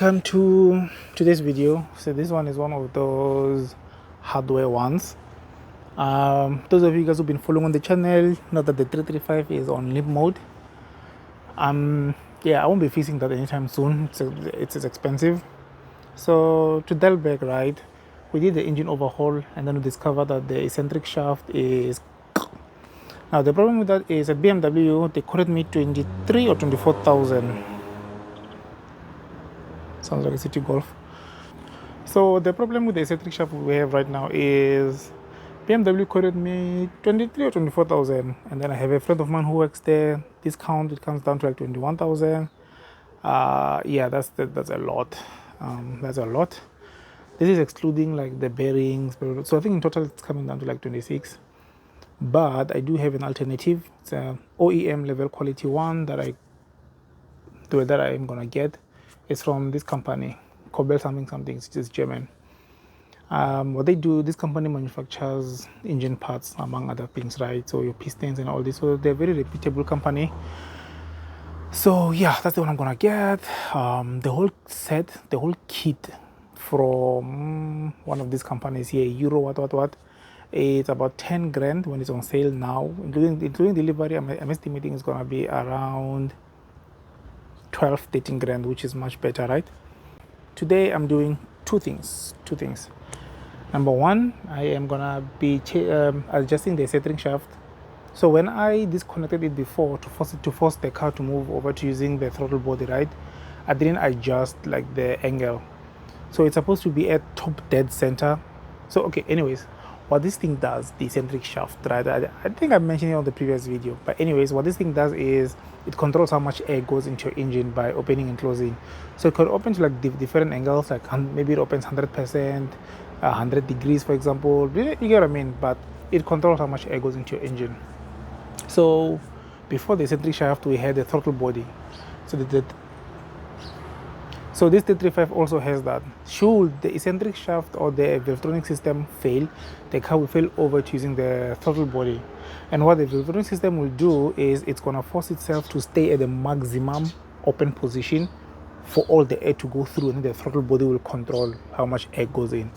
welcome to today's video. So this one is one of those hardware ones. Those of you guys who've been following on the channel know that the 335 is on limp mode. Yeah, I won't be fixing that anytime soon. It's expensive. So to delve back, right, we did the engine overhaul and then we discovered that the eccentric shaft is. Now the problem with that is at BMW they quoted me 23 or 24,000. Sounds like a city golf. So the problem with the eccentric shaft we have right now is BMW quoted me 23 or 24,000, and then I have a friend of mine who works there. Discount it comes down to like 21,000. Yeah, that's a lot. That's a lot. This is excluding like the bearings. So I think in total it's coming down to like 26. But I do have an alternative. It's a OEM level quality one that I am gonna get. It's from this company, Cobel something, which is German. What they do, this company manufactures engine parts, among other things, right? So your pistons and all this. So they're a very reputable company. So yeah, that's the one I'm gonna get. The whole set, the whole kit from one of these companies here, Euro what. It's about 10 grand when it's on sale now, including delivery. I'm estimating it's gonna be around 12-13 grand, which is much better, right? Today I'm doing two things. Number one, I am gonna be adjusting the eccentric shaft. So when I disconnected it before to force the car to move over to using the throttle body, right, I didn't adjust like the angle. So it's supposed to be at top dead center. So okay, anyways, what this thing does, the eccentric shaft, right, I think I mentioned it on the previous video, but anyways, what this thing does is it controls how much air goes into your engine by opening and closing. So it could open to like different angles, like maybe it opens 100%, 100 degrees, for example. You get what I mean? But it controls how much air goes into your engine. So before the eccentric shaft, we had the throttle body. So this 335 also has that. Should the eccentric shaft or the Valvetronic system fail, the car will fail over to using the throttle body. And what the Valvetronic system will do is it's going to force itself to stay at the maximum open position for all the air to go through, and the throttle body will control how much air goes in.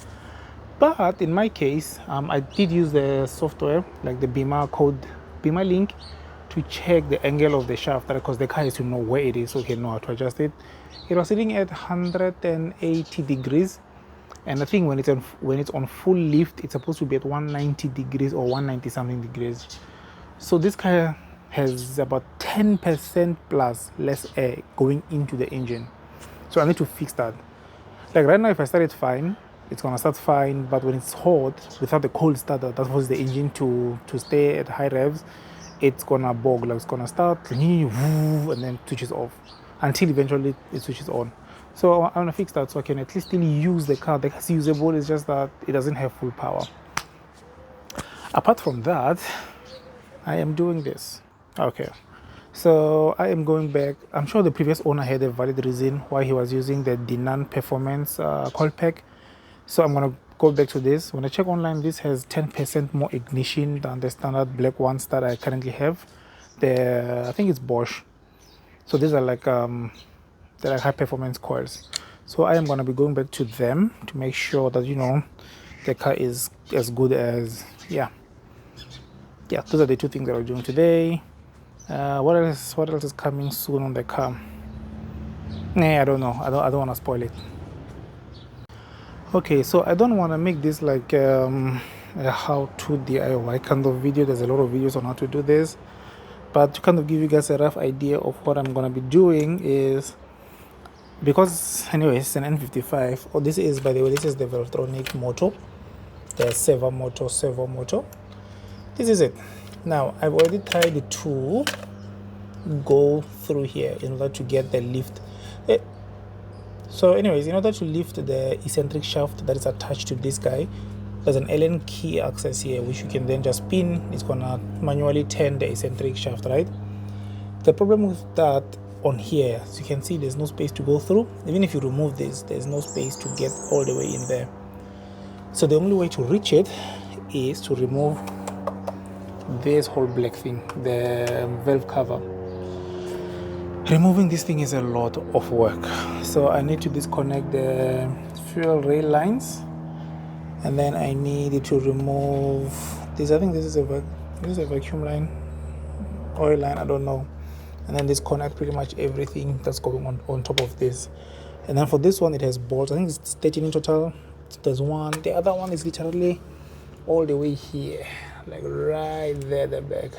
But in my case, I did use the software, like the Beamer link, to check the angle of the shaft, because the car has to know where it is so it can know how to adjust it. It was sitting at 180 degrees, and I think when it's on full lift, it's supposed to be at 190 degrees or 190 something degrees. So this car has about 10% plus less air going into the engine. So I need to fix that. Like right now, if I start it fine, it's gonna start fine, but when it's hot, without the cold starter that forces the engine to stay at high revs, it's gonna bog. Like it's gonna start and then switches off until eventually it switches on. So I'm gonna fix that so I can at least still use the car. The car's usable, it's just that it doesn't have full power. Apart from that, I am doing this. Okay, so I am going back. I'm sure the previous owner had a valid reason why he was using the Dinan Performance coil pack. So I'm gonna go back to this. When I check online, this has 10% more ignition than the standard black ones that I currently have. I think it's Bosch. So these are like they're like high performance coils. So I am gonna be going back to them to make sure that the car is as good as yeah. Those are the two things that I'm doing today. What else is coming soon on the car? I don't know. I don't want to spoil it. Okay, so I don't want to make this like a how-to DIY kind of video. There's a lot of videos on how to do this, but to kind of give you guys a rough idea of what I'm gonna be doing is, because anyways it's an N55. Oh, this is, by the way, this is the Valvetronic motor, the servo motor. This is it. Now I've already tried to go through here in order to get the lift. So anyways, in order to lift the eccentric shaft that is attached to this guy, there's an Allen key access here which you can then just spin. It's gonna manually turn the eccentric shaft, right? The problem with that on here, as you can see, there's no space to go through. Even if you remove this, there's no space to get all the way in there. So the only way to reach it is to remove this whole black thing, the valve cover. Removing this thing is a lot of work, so I need to disconnect the fuel rail lines, and then I need to remove this. I think this is a vacuum line, oil line, I don't know, and then disconnect pretty much everything that's going on top of this. And then for this one, it has bolts. I think it's 13 in total. There's one. The other one is literally all the way here, like right there at the back.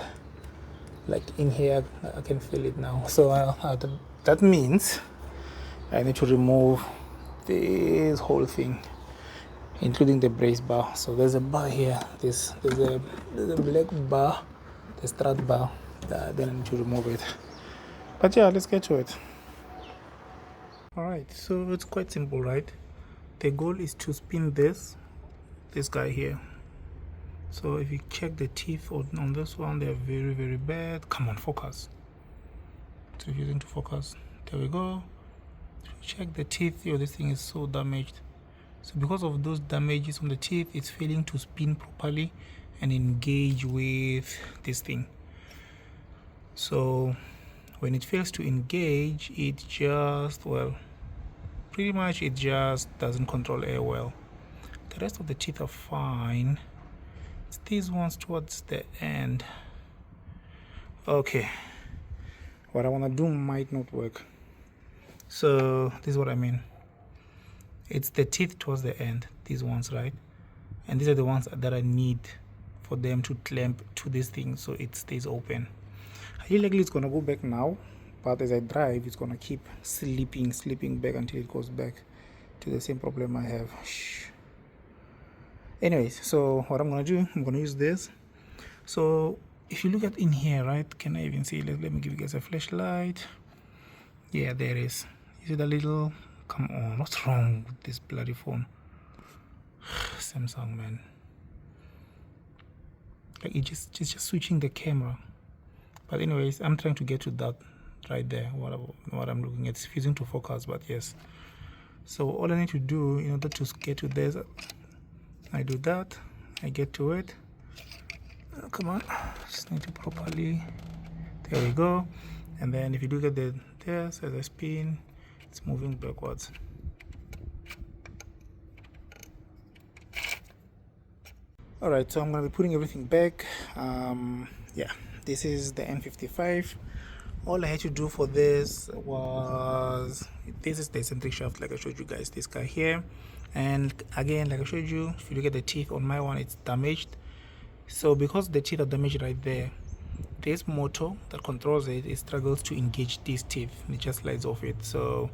Like in here, I can feel it now. So that means I need to remove this whole thing, including the brace bar. So there's a bar here. There's a black bar, the strut bar. Then I need to remove it. But yeah, let's get to it. Alright, so it's quite simple, right? The goal is to spin this guy here. So if you check the teeth on this one, they're very, very bad. Come on, focus. It's refusing to focus. There we go. Check the teeth. This thing is so damaged. So because of those damages on the teeth, it's failing to spin properly and engage with this thing. So when it fails to engage, it just, well, pretty much it just doesn't control air well. The rest of the teeth are fine. It's these ones towards the end. Okay, what I want to do might not work. So this is what I mean. It's the teeth towards the end, these ones, right? And these are the ones that I need for them to clamp to this thing so it stays open. Highly likely it's gonna go back now, but as I drive, it's gonna keep slipping back until it goes back to the same problem I have. Anyways, so what I'm gonna do, I'm gonna use this. So if you look at in here, right, can I even see? Let me give you guys a flashlight. Yeah, there it is. You see the little, come on, what's wrong with this bloody phone? Samsung, man. Like it's just switching the camera. But anyways, I'm trying to get to that right there, what I'm looking at. It's refusing to focus, but yes. So all I need to do in order to get to this, I do that, I get to it. Come on, just need to properly, there we go. And then if you look at this as I spin, it's moving backwards. Alright, so I'm going to be putting everything back. Yeah, this is the N55. All I had to do for this was, this is the eccentric shaft like I showed you guys, this guy here. And again, like I showed you, if you look at the teeth on my one, it's damaged. So because the teeth are damaged right there, this motor that controls it struggles to engage these teeth. It just slides off it. So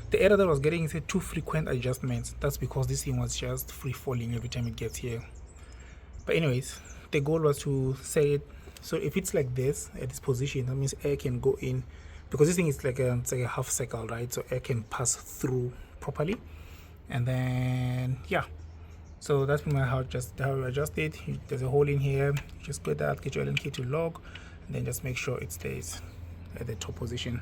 the error that I was getting is too frequent adjustments. That's because this thing was just free falling every time it gets here. But anyways, the goal was to set it so if it's like this at this position, that means air can go in, because this thing is like it's like a half circle, right? So air can pass through properly. And then yeah, so that's how you adjust it. There's a hole in here. You just put that, get your Allen key to lock, and then just make sure it stays at the top position.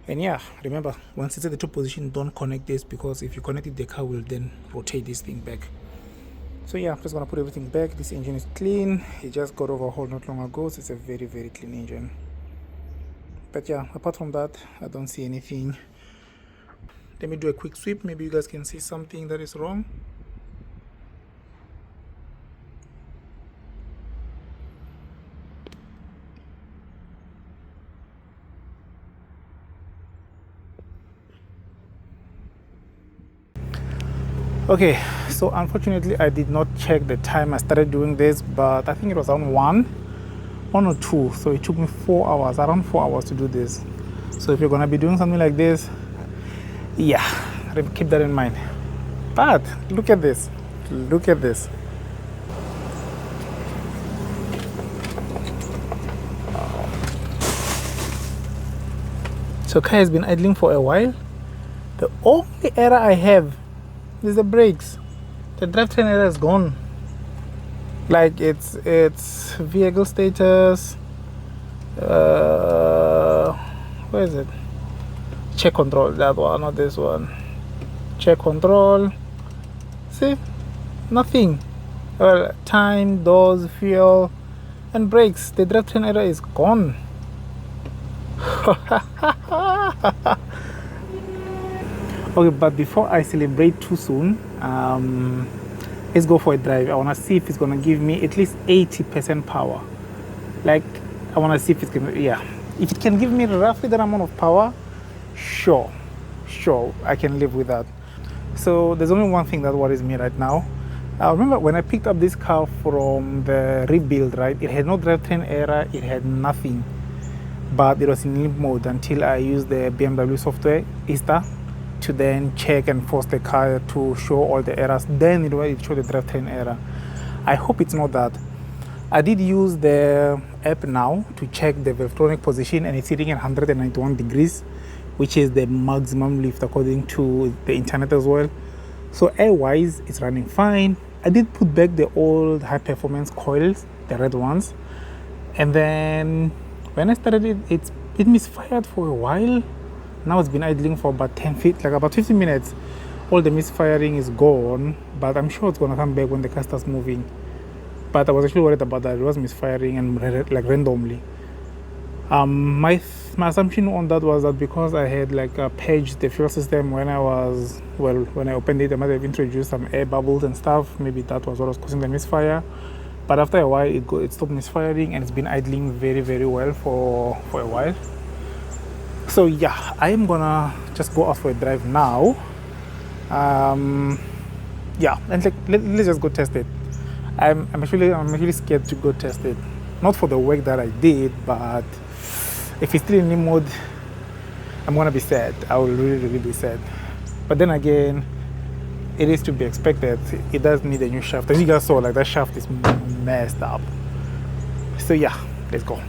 And yeah, remember, once it's at the top position, don't connect this, because if you connect it, the car will then rotate this thing back. So yeah, I'm just gonna put everything back. This engine is clean. It just got overhauled not long ago, so it's a very, very clean engine. But yeah, apart from that, I don't see anything. Let me do a quick sweep. Maybe you guys can see something that is wrong. Okay, so unfortunately I did not check the time I started doing this, but I think it was around 1 or 2, so it took me 4 hours, around 4 hours to do this. So if you're gonna be doing something like this, yeah, keep that in mind. But look at this, look at this. So car has been idling for a while. The only error I have is the brakes. The drivetrain error is gone. Like it's vehicle status. Where is it? Check control. That one, not this one. Check control. See, nothing. Well, time, doors, fuel, and brakes. The drivetrain error is gone. Okay, but before I celebrate too soon, let's go for a drive. I want to see if it's gonna give me at least 80% power. Like, I want to see if it's gonna, yeah, if it can give me roughly that amount of power, sure, I can live with that. So there's only one thing that worries me right now. I remember when I picked up this car from the rebuild, right? It had no drivetrain error, it had nothing, but it was in limp mode until I used the BMW software, Easter, to then check and force the car to show all the errors. Then it showed the drivetrain error. I hope it's not that. I did use the app now to check the Valvetronic position, and it's sitting at 191 degrees, which is the maximum lift according to the internet as well. So air-wise, it's running fine. I did put back the old high-performance coils, the red ones, and then when I started it, it misfired for a while. Now it's been idling for about 10 feet, like about 15 minutes. All the misfiring is gone, but I'm sure it's gonna come back when the car starts moving. But I was actually worried about that. It was misfiring and like randomly. My assumption on that was that because I had like paged the fuel system when I opened it, I might have introduced some air bubbles and stuff. Maybe that was what was causing the misfire. But after a while, it stopped misfiring, and it's been idling very, very well for a while. So yeah, I am gonna just go out for a drive now. Yeah, and let's just go test it. I'm actually scared to go test it. Not for the work that I did, but if it's still in limp mode, I'm gonna be sad. I will really, really be sad. But then again, it is to be expected. It does need a new shaft. As you guys saw, like that shaft is messed up. So yeah, let's go.